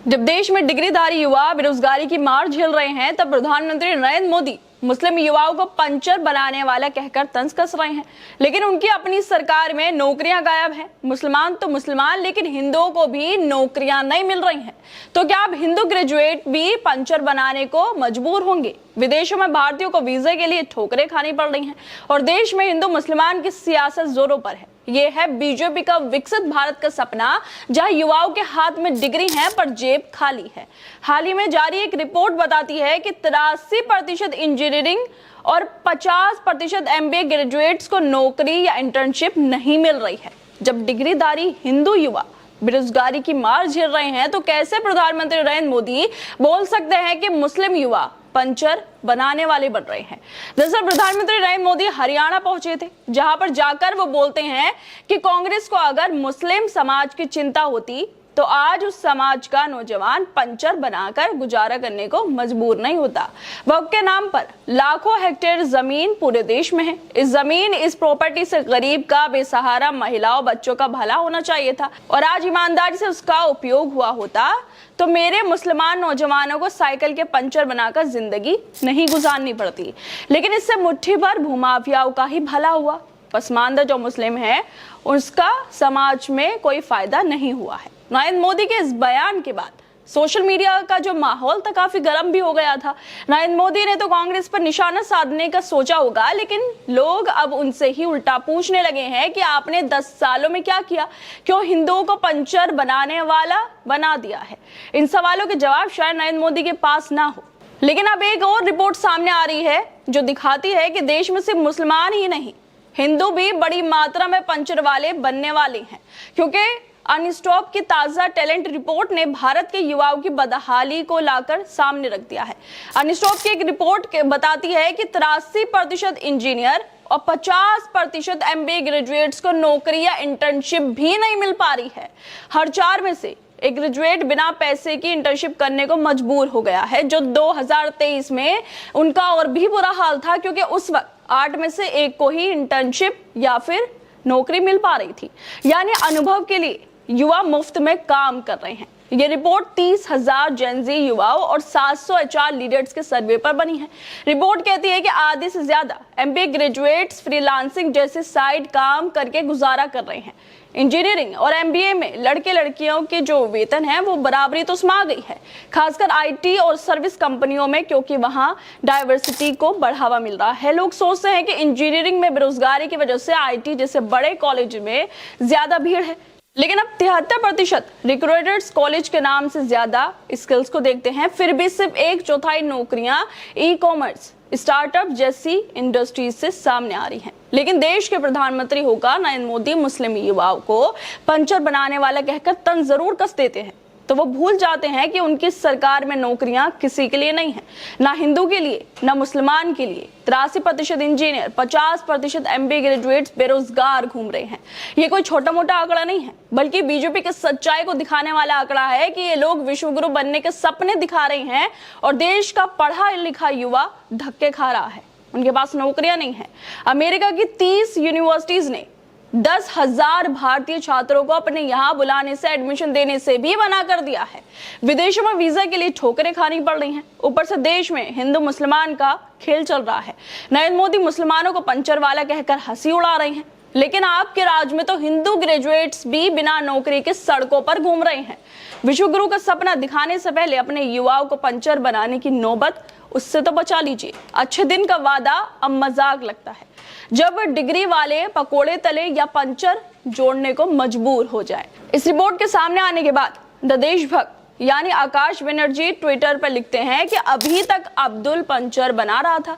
जब देश में डिग्रीधारी युवा बेरोजगारी की मार झेल रहे हैं, तब प्रधानमंत्री नरेंद्र मोदी मुस्लिम युवाओं को पंचर बनाने वाला कहकर तंज कस रहे हैं। लेकिन उनकी अपनी सरकार में नौकरियां गायब हैं। मुसलमान तो मुसलमान, लेकिन हिंदुओं को भी नौकरियां नहीं मिल रही हैं। तो क्या अब हिंदू ग्रेजुएट भी पंचर बनाने को मजबूर होंगे? विदेशों में भारतीयों को वीजे के लिए ठोकरें खानी पड़ रही हैं और देश में हिंदू मुसलमान की सियासत जोरों पर है। ये है बीजेपी का विकसित भारत का सपना, जहां युवाओं के हाथ में डिग्री है पर जेब खाली है। हाल ही में जारी एक रिपोर्ट बताती है कि 83% इंजीनियरिंग और 50% एमबीए ग्रेजुएट्स को नौकरी या इंटर्नशिप नहीं मिल रही है। जब डिग्रीधारी हिंदू युवा बेरोजगारी की मार झेल रहे हैं, तो कैसे प्रधानमंत्री नरेंद्र मोदी बोल सकते हैं कि मुस्लिम युवा पंचर बनाने वाले बन रहे हैं? दरअसल प्रधानमंत्री नरेंद्र मोदी हरियाणा पहुंचे थे, जहां पर जाकर वो बोलते हैं कि कांग्रेस को अगर मुस्लिम समाज की चिंता होती तो आज उस समाज का नौजवान पंचर बनाकर गुजारा करने को मजबूर नहीं होता। वक्फ के नाम पर लाखों हेक्टेयर जमीन पूरे देश में है। इस जमीन, इस प्रॉपर्टी से गरीब का, बेसहारा महिलाओं, बच्चों का भला होना चाहिए था और आज ईमानदारी से उसका उपयोग हुआ होता तो मेरे मुसलमान नौजवानों को साइकिल के पंचर बनाकर जिंदगी नहीं गुजारनी पड़ती। लेकिन इससे मुट्ठी भर भूमाफियाओं का ही भला हुआ। पसमानदा जो मुस्लिम है, उसका समाज में कोई फायदा नहीं हुआ है। नरेंद्र मोदी के इस बयान के बाद सोशल मीडिया का जो माहौल था काफी गर्म भी हो गया था। नरेंद्र मोदी ने तो कांग्रेस पर निशाना साधने का सोचा होगा, लेकिन लोग अब उनसे ही उल्टा पूछने लगे हैं कि आपने 10 सालों में क्या किया? क्यों हिंदुओं को पंचर बनाने वाला बना दिया है? इन सवालों के जवाब शायद नरेंद्र मोदी के पास ना हो। लेकिन अब एक और रिपोर्ट सामने आ रही है जो दिखाती है कि देश में सिर्फ मुसलमान ही नहीं, हिंदू भी बड़ी मात्रा में पंचर वाले बनने वाले हैं। क्योंकि अनस्टॉप की ताजा टैलेंट रिपोर्ट ने भारत के युवाओं की बदहाली को लाकर सामने रख दिया है। अनस्टॉप की एक रिपोर्ट बताती है कि 83% इंजीनियर और 50% एमबीए ग्रेजुएट्स को नौकरी या इंटर्नशिप भी नहीं मिल पा रही है। हर 4 में से एक ग्रेजुएट बिना पैसे की इंटर्नशिप करने को मजबूर हो गया है, जो 2023 में उनका और भी बुरा हाल था, क्योंकि उस वक्त 8 में से 1 को ही इंटर्नशिप या फिर नौकरी मिल पा रही थी। यानी अनुभव के लिए युवा मुफ्त में काम कर रहे हैं। ये रिपोर्ट 30,000 जेनजी युवाओं और 700 एचआर लीडर्स के सर्वे पर बनी है। रिपोर्ट कहती है कि आधे से ज्यादा एमबीए ग्रेजुएट्स फ्रीलांसिंग जैसे साइड काम करके गुजारा कर रहे हैं। इंजीनियरिंग और एमबीए में लड़के लड़कियों के जो वेतन है वो बराबरी तो समा गई है, खासकर आईटी और सर्विस कंपनियों में, क्योंकि वहां डाइवर्सिटी को बढ़ावा मिल रहा है। लोग सोचते हैं कि इंजीनियरिंग में बेरोजगारी की वजह से आईटी जैसे बड़े कॉलेज में ज्यादा भीड़ है, लेकिन अब 73% रिक्रूटर्स कॉलेज के नाम से ज्यादा स्किल्स को देखते हैं। फिर भी सिर्फ 1/4 नौकरियां ई कॉमर्स, स्टार्टअप जैसी इंडस्ट्रीज से सामने आ रही हैं। लेकिन देश के प्रधानमंत्री होकर नरेंद्र मोदी मुस्लिम युवाओं को पंचर बनाने वाला कहकर तंज जरूर कस देते हैं, तो वो भूल जाते हैं कि उनकी सरकार में नौकरियां किसी के लिए नहीं है, ना हिंदू के लिए, ना मुसलमान के लिए। 83% इंजीनियर, 50% एमबीए ग्रेजुएट्स बेरोजगार घूम रहे हैं। ये कोई छोटा मोटा आंकड़ा नहीं है, बल्कि बीजेपी के सच्चाई को दिखाने वाला आंकड़ा है कि ये लोग विश्वगुरु बनने के सपने दिखा रहे हैं और देश का पढ़ा लिखा युवा धक्के खा रहा है। उनके पास नौकरियां नहीं है। अमेरिका की 30 यूनिवर्सिटीज ने 10,000 भारतीय छात्रों को अपने यहां बुलाने से, एडमिशन देने से भी मना कर दिया है। विदेशों में वीजा के लिए ठोकरें खानी पड़ रही हैं। ऊपर से देश में हिंदू मुसलमान का खेल चल रहा है। नरेंद्र मोदी मुसलमानों को पंचर वाला कहकर हंसी उड़ा रहे हैं, लेकिन आपके राज में तो हिंदू ग्रेजुएट्स भी बिना नौकरी के सड़कों पर घूम रहे हैं। विश्वगुरु का सपना दिखाने से पहले अपने युवाओं को पंचर बनाने की नौबत उससे तो बचा लीजिए। अच्छे दिन का वादा अब मजाक लगता है जब डिग्री वाले पकोड़े तले या पंचर जोड़ने को मजबूर हो जाए। इस रिपोर्ट के सामने आने के बाद द देशभक्त यानी आकाश बनर्जी ट्विटर पर लिखते हैं कि अभी तक अब्दुल पंचर बना रहा था,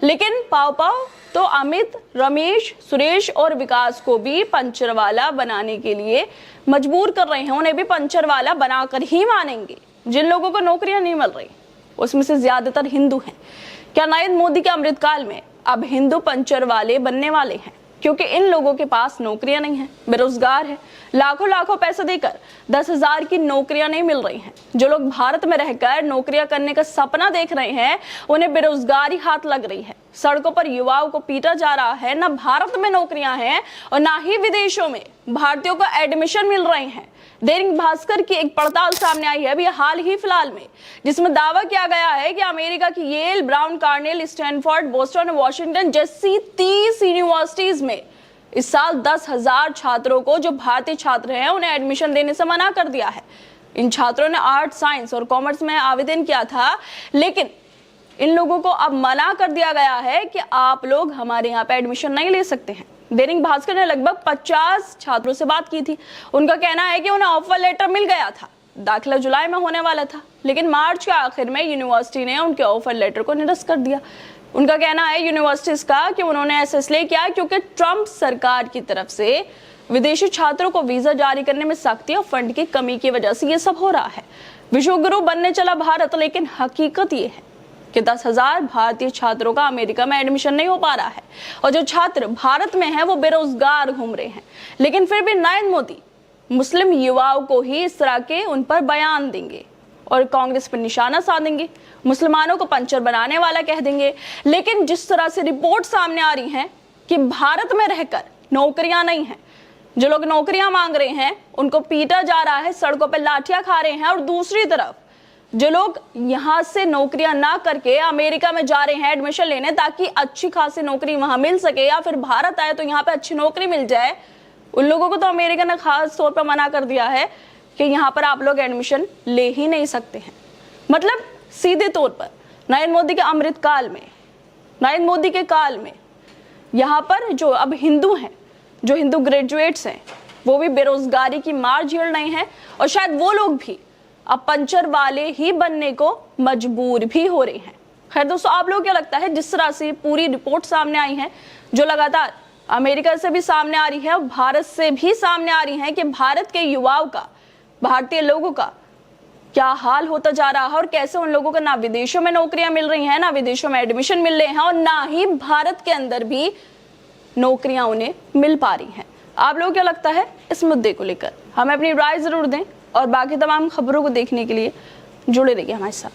लेकिन पाव तो अमित, रमेश, सुरेश और विकास को भी पंचर वाला बनाने के लिए मजबूर कर रहे हैं। उन्हें भी पंचर वाला बनाकर ही मानेंगे। जिन लोगों को नौकरियां नहीं मिल रही उसमें से ज्यादातर हिंदू हैं। क्या नरेंद्र मोदी के अमृतकाल में अब हिंदू पंचर वाले बनने वाले हैं? क्योंकि इन लोगों के पास नौकरियां नहीं है, बेरोजगार है। लाखों पैसे देकर 10,000 की नौकरियां नहीं मिल रही हैं। जो लोग भारत में रहकर नौकरियां करने का सपना देख रहे हैं, उन्हें बेरोजगारी हाथ लग रही है। सड़कों पर युवाओं को पीटा जा रहा है। न भारत में नौकरियां हैं और ना ही विदेशों में भारतीयों को एडमिशन मिल रहे हैं। दैनिक भास्कर की एक पड़ताल सामने आई है अभी हाल ही फिलहाल में, जिसमें दावा किया गया है कि अमेरिका की Yale, Brown, Cornell, Stanford, Boston, Washington जैसी 30 यूनिवर्सिटीज में इस साल 10,000 छात्रों को, जो भारतीय छात्र हैं, उन्हें एडमिशन देने से मना कर दिया है। इन छात्रों ने आर्ट, साइंस और कॉमर्स में आवेदन किया था, लेकिन इन लोगों को अब मना कर दिया गया है कि आप लोग हमारे यहाँ पे एडमिशन नहीं ले सकते हैं। दैनिक भास्कर ने लगभग 50 छात्रों से बात की थी। उनका कहना है कि उन्हें ऑफर लेटर मिल गया था, दाखिला जुलाई में होने वाला था, लेकिन मार्च के आखिर में यूनिवर्सिटी ने उनके ऑफर लेटर को निरस्त कर दिया। उनका कहना है यूनिवर्सिटीज का कि उन्होंने ऐसा इसलिए किया क्योंकि ट्रंप सरकार की तरफ से विदेशी छात्रों को वीजा जारी करने में सख्ती और फंड की कमी की वजह से ये सब हो रहा है। विश्वगुरु बनने चला भारत, लेकिन हकीकत ये है कि 10,000 भारतीय छात्रों का अमेरिका में एडमिशन नहीं हो पा रहा है, और जो छात्र भारत में हैं वो बेरोजगार घूम रहे हैं। लेकिन फिर भी नरेंद्र मोदी मुस्लिम युवाओं को ही इस तरह के उन पर बयान देंगे और कांग्रेस पर निशाना साधेंगे, मुसलमानों को पंचर बनाने वाला कह देंगे। लेकिन जिस तरह से रिपोर्ट सामने आ रही है कि भारत में रहकर नौकरियां नहीं है, जो लोग नौकरियां मांग रहे हैं उनको पीटा जा रहा है, सड़कों पर लाठियां खा रहे हैं, और दूसरी तरफ जो लोग यहां से नौकरियां ना करके अमेरिका में जा रहे हैं एडमिशन लेने ताकि अच्छी खासी नौकरी वहां मिल सके, या फिर भारत आए तो यहाँ पे अच्छी नौकरी मिल जाए, उन लोगों को तो अमेरिका ने खास तौर पर मना कर दिया है कि यहाँ पर आप लोग एडमिशन ले ही नहीं सकते हैं। मतलब सीधे तौर पर नरेंद्र मोदी के अमृत काल में, नरेंद्र मोदी के काल में यहाँ पर जो अब हिंदू हैं, जो हिंदू ग्रेजुएट्स हैं, वो भी बेरोजगारी की मार झेल रहे हैं, और शायद वो लोग भी अब पंचर वाले ही बनने को मजबूर भी हो रहे हैं। खैर दोस्तों, आप लोगों को क्या लगता है, जिस तरह से पूरी रिपोर्ट सामने आई है, जो लगातार अमेरिका से भी सामने आ रही है और भारत से भी सामने आ रही है, कि भारत के युवाओं का, भारतीय लोगों का क्या हाल होता जा रहा है, और कैसे उन लोगों को ना विदेशों में नौकरियां मिल रही हैं, ना विदेशों में एडमिशन मिल रहे हैं, और ना ही भारत के अंदर भी नौकरियां उन्हें मिल पा रही हैं। आप लोगों को क्या लगता है इस मुद्दे को लेकर? हमें अपनी राय जरूर दें, और बाकी तमाम खबरों को देखने के लिए जुड़े रहिए हमारे साथ।